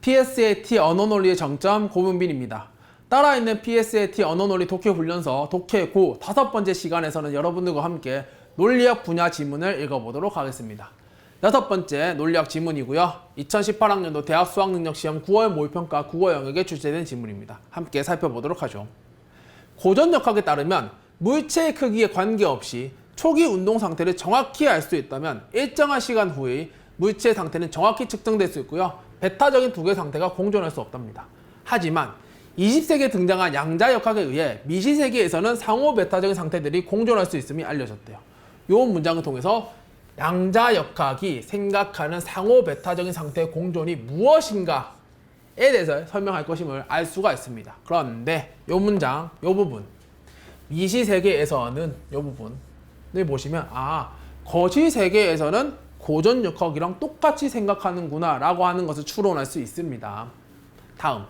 PSAT 언어논리의 정점 고문빈입니다. 따라 있는 PSAT 언어논리 독해 훈련서 독해 고 5번째 시간에서는 여러분들과 함께 논리학 분야 지문을 읽어보도록 하겠습니다. 6번째 논리학 지문이고요. 2018학년도 대학 수학능력시험 9월 모의평가 국어 영역에 출제된 지문입니다. 함께 살펴보도록 하죠. 고전역학에 따르면 물체의 크기에 관계없이 초기 운동 상태를 정확히 알 수 있다면 일정한 시간 후의 물체의 상태는 정확히 측정될 수 있고요. 배타적인 두 개의 상태가 공존할 수 없답니다. 하지만 20세기에 등장한 양자역학에 의해 미시세계에서는 상호 배타적인 상태들이 공존할 수 있음이 알려졌대요. 이 문장을 통해서 양자역학이 생각하는 상호 배타적인 상태의 공존이 무엇인가에 대해서 설명할 것임을 알 수가 있습니다. 그런데 이 문장, 이 부분, 미시세계에서는 이 부분을 보시면 거시세계에서는 고전역학이랑 똑같이 생각하는구나 라고 하는 것을 추론할 수 있습니다. 다음,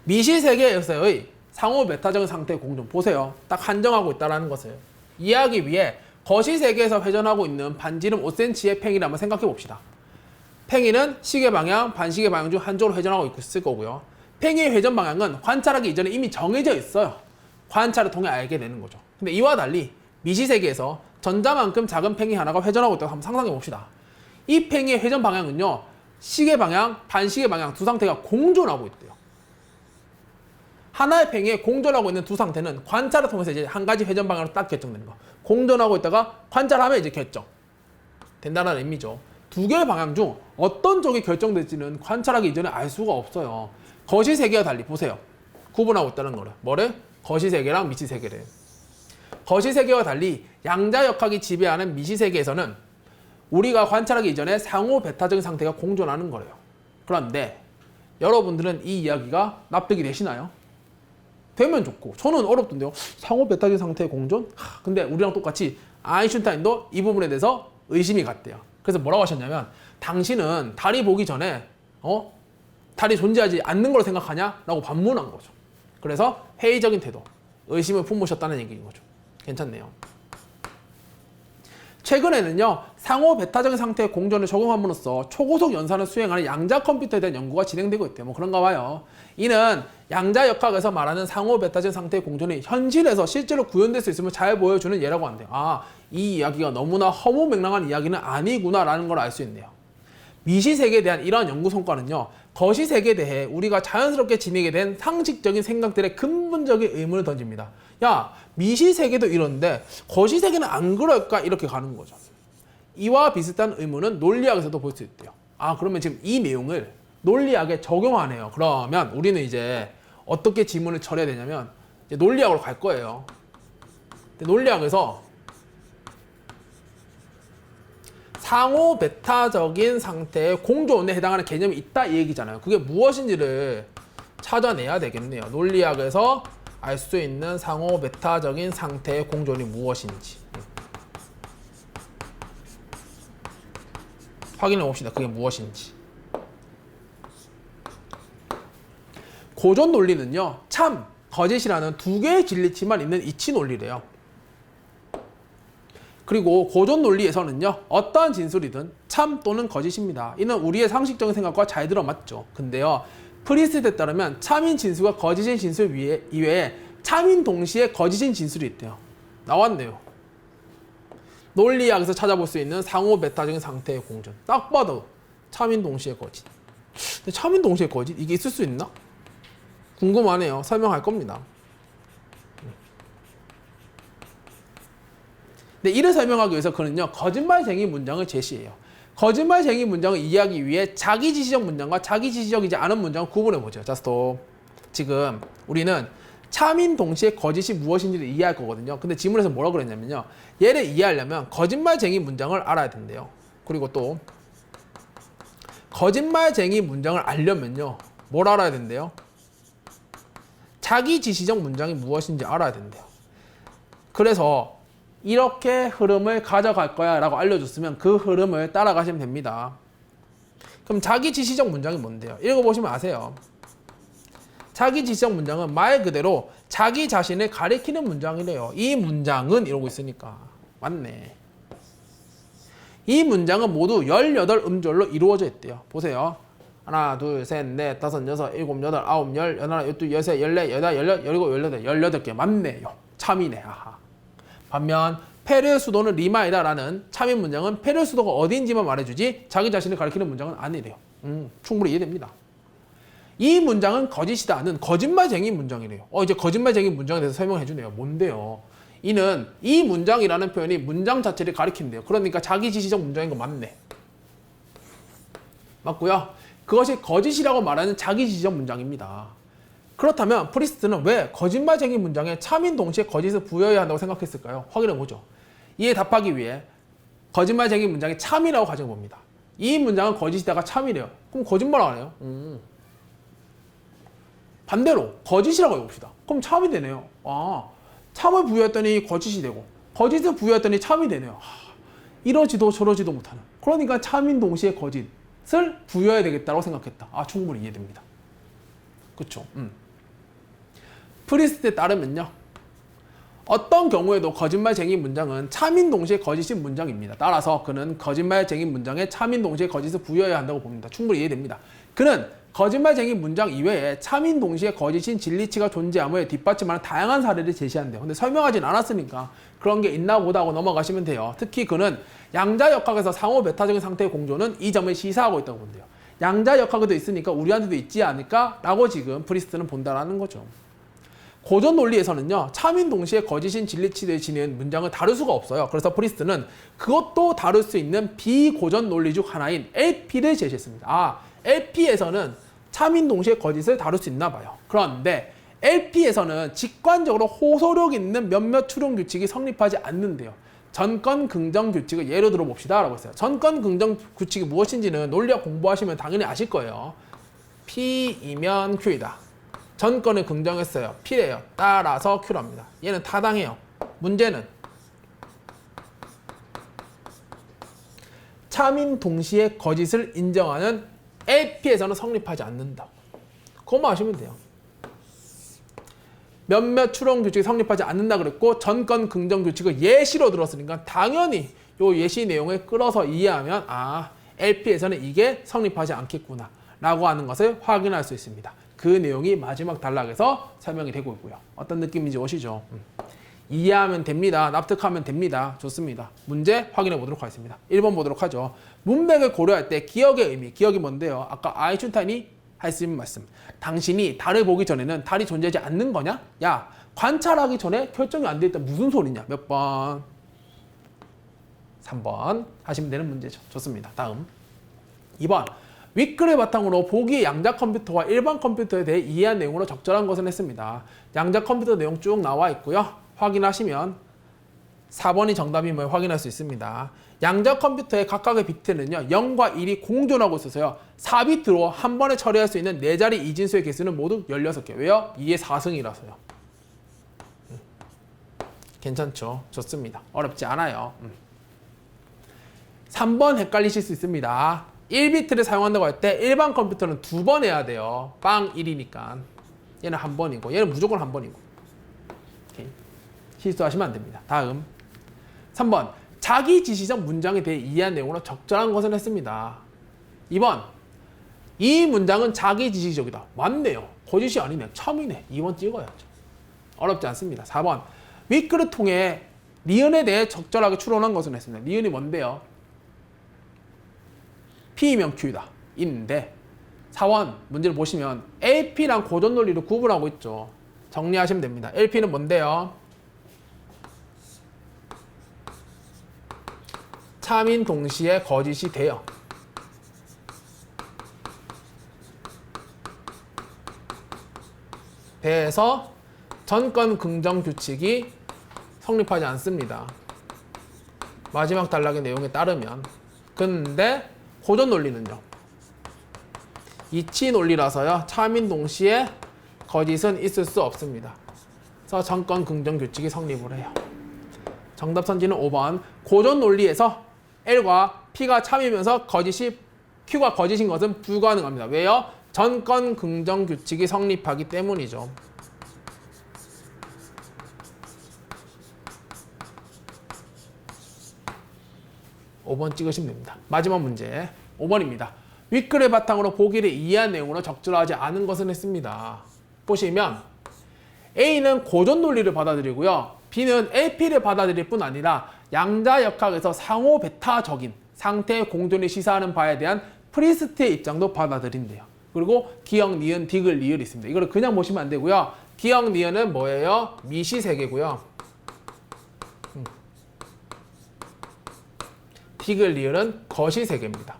미시세계에서의 상호 배타적인 상태의 공존 보세요. 딱 한정하고 있다는 것을 이해하기 위해 거시세계에서 회전하고 있는 반지름 5cm의 팽이를 한번 생각해 봅시다. 팽이는 시계 방향, 반시계 방향 중 한쪽으로 회전하고 있을 거고요. 팽이의 회전 방향은 관찰하기 이전에 이미 정해져 있어요. 관찰을 통해 알게 되는 거죠. 근데 이와 달리 미시세계에서 전자만큼 작은 팽이 하나가 회전하고 있다고 한번 상상해 봅시다. 이 팽이의 회전 방향은요, 시계 방향, 반시계 방향 두 상태가 공존하고 있대요. 하나의 팽이에 공존하고 있는 두 상태는 관찰을 통해서 이제 한 가지 회전 방향으로 딱 결정되는 거. 공존하고 있다가 관찰하면 이제 결정 된다는 의미죠. 두 개의 방향 중 어떤 쪽이 결정될지는 관찰하기 이전에 알 수가 없어요. 거시세계와 달리 보세요. 구분하고 있다는 거를. 뭐를? 거시세계랑 미시세계를. 거시세계와 달리 양자역학이 지배하는 미시세계에서는 우리가 관찰하기 이전에 상호 배타적인 상태가 공존하는 거예요. 그런데 여러분들은 이 이야기가 납득이 되시나요? 되면 좋고, 저는 어렵던데요. 상호 배타적인 상태의 공존? 근데 우리랑 똑같이 아인슈타인도 이 부분에 대해서 의심이 갔대요. 그래서 뭐라고 하셨냐면, 당신은 달이 보기 전에 달이 존재하지 않는 걸 생각하냐? 라고 반문한 거죠. 그래서 회의적인 태도, 의심을 품으셨다는 얘기인 거죠. 괜찮네요. 최근에는요, 상호 배타적인 상태의 공존을 적용함으로써 초고속 연산을 수행하는 양자 컴퓨터에 대한 연구가 진행되고 있대요. 뭐 그런가 봐요. 이는 양자역학에서 말하는 상호 배타적인 상태의 공존이 현실에서 실제로 구현될 수 있음을 잘 보여주는 예라고 한대요. 이 이야기가 너무나 허무맹랑한 이야기는 아니구나 라는 걸 알 수 있네요. 미시세계에 대한 이러한 연구 성과는요, 거시세계에 대해 우리가 자연스럽게 지니게 된 상식적인 생각들의 근본적인 의문을 던집니다. 야, 미시세계도 이런데 거시세계는 안 그럴까? 이렇게 가는 거죠. 이와 비슷한 의문은 논리학에서도 볼 수 있대요. 그러면 지금 이 내용을 논리학에 적용하네요. 그러면 우리는 이제 어떻게 지문을 처리해야 되냐면 이제 논리학으로 갈 거예요. 논리학에서 상호 배타적인 상태의 공존에 해당하는 개념이 있다 이 얘기잖아요. 그게 무엇인지를 찾아내야 되겠네요. 논리학에서 알 수 있는 상호 배타적인 상태의 공존이 무엇인지 확인해 봅시다. 그게 무엇인지. 고전 논리는요, 참, 거짓이라는 두 개의 진리치만 있는 이치 논리래요. 그리고 고전 논리에서는요, 어떠한 진술이든 참 또는 거짓입니다. 이는 우리의 상식적인 생각과 잘 들어맞죠. 근데요, 프리스트에 따르면 참인 진술과 거짓인 진술 이외에 참인 동시에 거짓인 진술이 있대요. 나왔네요. 논리학에서 찾아볼 수 있는 상호 배타적인 상태의 공존. 딱 봐도 참인 동시에 거짓. 근데 참인 동시에 거짓? 이게 있을 수 있나? 궁금하네요. 설명할 겁니다. 근데 이를 설명하기 위해서 그는요, 거짓말쟁이 문장을 제시해요. 거짓말쟁이 문장을 이해하기 위해 자기지시적 문장과 자기지시적이지 않은 문장을 구분해보죠. 자, 스톱. 지금 우리는 참인 동시에 거짓이 무엇인지를 이해할 거거든요. 근데 지문에서 뭐라고 그랬냐면요, 얘를 이해하려면 거짓말쟁이 문장을 알아야 된대요. 그리고 또 거짓말쟁이 문장을 알려면요, 뭘 알아야 된대요? 자기지시적 문장이 무엇인지 알아야 된대요. 그래서 이렇게 흐름을 가져갈 거야 라고 알려줬으면 그 흐름을 따라가시면 됩니다. 그럼 자기지시적 문장이 뭔데요? 읽어보시면 아세요. 자기지시적 문장은 말 그대로 자기 자신을 가리키는 문장이래요. 이 문장은 이러고 있으니까. 맞네. 이 문장은 모두 18음절로 이루어져 있대요. 보세요. 하나, 둘, 셋, 넷, 다섯, 여섯, 일곱, 여덟, 아홉, 열, 열하나, 열둘, 열셋, 열넷, 열다, 열여, 열일곱, 열여덟, 18개 맞네요. 참이네. 아하. 반면 페르의 수도는 리마이다 라는 참인 문장은 페르의 수도가 어디인지만 말해주지 자기 자신을 가리키는 문장은 아니래요. 충분히 이해됩니다. 이 문장은 거짓이다는 거짓말쟁이 문장이래요. 이제 거짓말쟁이 문장에 대해서 설명해 주네요. 뭔데요? 이는 이 문장이라는 표현이 문장 자체를 가리킨대요. 그러니까 자기지시적 문장인 거 맞네. 맞고요. 그것이 거짓이라고 말하는 자기지시적 문장입니다. 그렇다면 프리스트는 왜 거짓말쟁이 문장에 참인 동시에 거짓을 부여해야 한다고 생각했을까요? 확인해 보죠. 이에 답하기 위해 거짓말쟁이 문장에 참이라고 가정해봅니다. 이 문장은 거짓이다가 참이래요. 그럼 거짓말 안 해요? 반대로 거짓이라고 해봅시다. 그럼 참이 되네요. 참을 부여했더니 거짓이 되고 거짓을 부여했더니 참이 되네요. 이러지도 저러지도 못하는. 그러니까 참인 동시에 거짓을 부여해야 되겠다고 생각했다. 충분히 이해됩니다. 그렇죠? 프리스트에 따르면요. 어떤 경우에도 거짓말쟁이 문장은 참인 동시에 거짓인 문장입니다. 따라서 그는 거짓말쟁이 문장에 참인 동시에 거짓을 부여해야 한다고 봅니다. 충분히 이해됩니다. 그는 거짓말쟁이 문장 이외에 참인 동시에 거짓인 진리치가 존재함을 뒷받침하는 다양한 사례를 제시한대요. 근데 설명하진 않았으니까 그런 게 있나 보다 하고 넘어가시면 돼요. 특히 그는 양자역학에서 상호 배타적인 상태의 공존은 이 점을 시사하고 있다고 본대요. 양자역학에도 있으니까 우리한테도 있지 않을까? 라고 지금 프리스트는 본다라는 거죠. 고전 논리에서는요, 참인 동시에 거짓인 진리치를 지닌 문장을 다룰 수가 없어요. 그래서 프리스트는 그것도 다룰 수 있는 비고전 논리 중 하나인 LP를 제시했습니다. LP에서는 참인 동시에 거짓을 다룰 수 있나 봐요. 그런데 LP에서는 직관적으로 호소력 있는 몇몇 추론 규칙이 성립하지 않는데요. 전권 긍정 규칙을 예로 들어봅시다 라고 했어요. 전권 긍정 규칙이 무엇인지는 논리학 공부하시면 당연히 아실 거예요. P이면 Q이다. 전권을 긍정했어요. P래요. 따라서 Q랍니다. 얘는 타당해요. 문제는 참인 동시에 거짓을 인정하는 LP에서는 성립하지 않는다. 그것만 아시면 돼요. 몇몇 추론 규칙이 성립하지 않는다 그랬고 전권 긍정 규칙을 예시로 들었으니까 당연히 요 예시 내용을 끌어서 이해하면 LP에서는 이게 성립하지 않겠구나 라고 하는 것을 확인할 수 있습니다. 그 내용이 마지막 단락에서 설명이 되고 있고요. 어떤 느낌인지 오시죠? 이해하면 됩니다. 납득하면 됩니다. 좋습니다. 문제 확인해 보도록 하겠습니다. 1번 보도록 하죠. 문맥을 고려할 때 기억의 의미, 기억이 뭔데요? 아까 아인슈타인이 할 수 있는 말씀. 당신이 달을 보기 전에는 달이 존재하지 않는 거냐? 야, 관찰하기 전에 결정이 안 돼 있다. 무슨 소리냐? 몇 번? 3번 하시면 되는 문제죠. 좋습니다. 다음 2번. 윗글을 바탕으로 보기의 양자 컴퓨터와 일반 컴퓨터에 대해 이해한 내용으로 적절한 것을 했습니다. 양자 컴퓨터 내용 쭉 나와 있고요. 확인하시면 4번이 정답임을 확인할 수 있습니다. 양자 컴퓨터의 각각의 비트는요, 0과 1이 공존하고 있어서요, 4비트로 한 번에 처리할 수 있는 4자리 이진수의 개수는 모두 16개. 왜요? 2의 4승이라서요. 괜찮죠? 좋습니다. 어렵지 않아요. 3번 헷갈리실 수 있습니다. 1비트를 사용한다고 할 때 일반 컴퓨터는 2번 해야 돼요. 빵 1이니까. 얘는 한 번이고, 얘는 무조건 한 번이고. 오케이. 실수하시면 안 됩니다. 다음 3번. 자기 지시적 문장에 대해 이해한 내용으로 적절한 것을 했습니다. 2번. 이 문장은 자기 지시적이다. 맞네요. 거짓이 아니네. 참이네. 2번 찍어야죠. 어렵지 않습니다. 4번. 윗글을 통해 니은에 대해 적절하게 추론한 것을 했습니다. 니은이 뭔데요? P이면 Q이다. 인데 4번 문제를 보시면 LP랑 고전 논리를 구분하고 있죠. 정리하시면 됩니다. LP는 뭔데요? 참인 동시에 거짓이 돼요. 배에서 전권 긍정 규칙이 성립하지 않습니다. 마지막 단락의 내용에 따르면. 근데 고전 논리는요, 이치 논리라서요, 참인 동시에 거짓은 있을 수 없습니다. 그래서 전권 긍정 규칙이 성립을 해요. 정답 선지는 5번. 고전 논리에서 L과 P가 참이면서 거짓이 Q가 거짓인 것은 불가능합니다. 왜요? 전권 긍정 규칙이 성립하기 때문이죠. (5번) 찍으시면 됩니다. 마지막 문제 5번입니다. 윗글의 바탕으로 보기를 이해한 내용으로 적절하지 않은 것은 했습니다. 보시면 A는 고전 논리를 받아들이고요. B는 LP를 받아들일 뿐 아니라 양자역학에서 상호 배타적인 상태의 공존을 시사하는 바에 대한 프리스트의 입장도 받아들인대요. 그리고 기역, 니은, 디귿, 리을이 있습니다. 이거를 그냥 보시면 안 되고요. 기역, 니은은 뭐예요? 미시세계고요. 디귿, 리을은 거시세계입니다.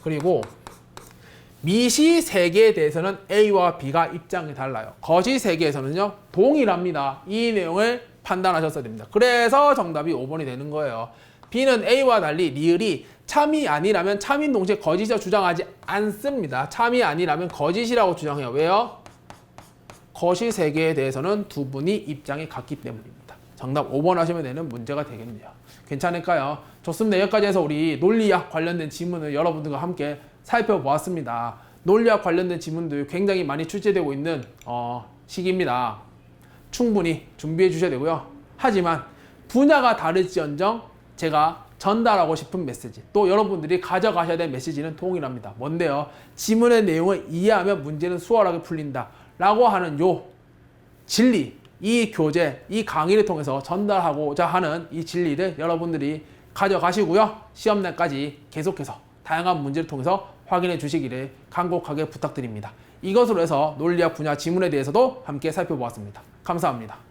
그리고 미시세계에 대해서는 A와 B가 입장이 달라요. 거시세계에서는요, 동일합니다. 이 내용을 판단하셨어야 됩니다. 그래서 정답이 5번이 되는 거예요. B는 A와 달리 리을이 참이 아니라면 참인 동시에 거짓이라고 주장하지 않습니다. 참이 아니라면 거짓이라고 주장해요. 왜요? 거시세계에 대해서는 두 분이 입장이 같기 때문입니다. 정답 5번 하시면 되는 문제가 되겠네요. 괜찮을까요? 좋습니다. 여기까지 해서 우리 논리학 관련된 지문을 여러분들과 함께 살펴보았습니다. 논리학 관련된 지문들 굉장히 많이 출제되고 있는 시기입니다. 충분히 준비해 주셔야 되고요. 하지만 분야가 다를지언정 제가 전달하고 싶은 메시지, 또 여러분들이 가져가셔야 될 메시지는 동일합니다. 뭔데요? 지문의 내용을 이해하면 문제는 수월하게 풀린다 라고 하는 요 진리, 이 교재, 이 강의를 통해서 전달하고자 하는 이 진리를 여러분들이 가져가시고요. 시험날까지 계속해서 다양한 문제를 통해서 확인해 주시기를 간곡하게 부탁드립니다. 이것으로 해서 논리학 분야 지문에 대해서도 함께 살펴보았습니다. 감사합니다.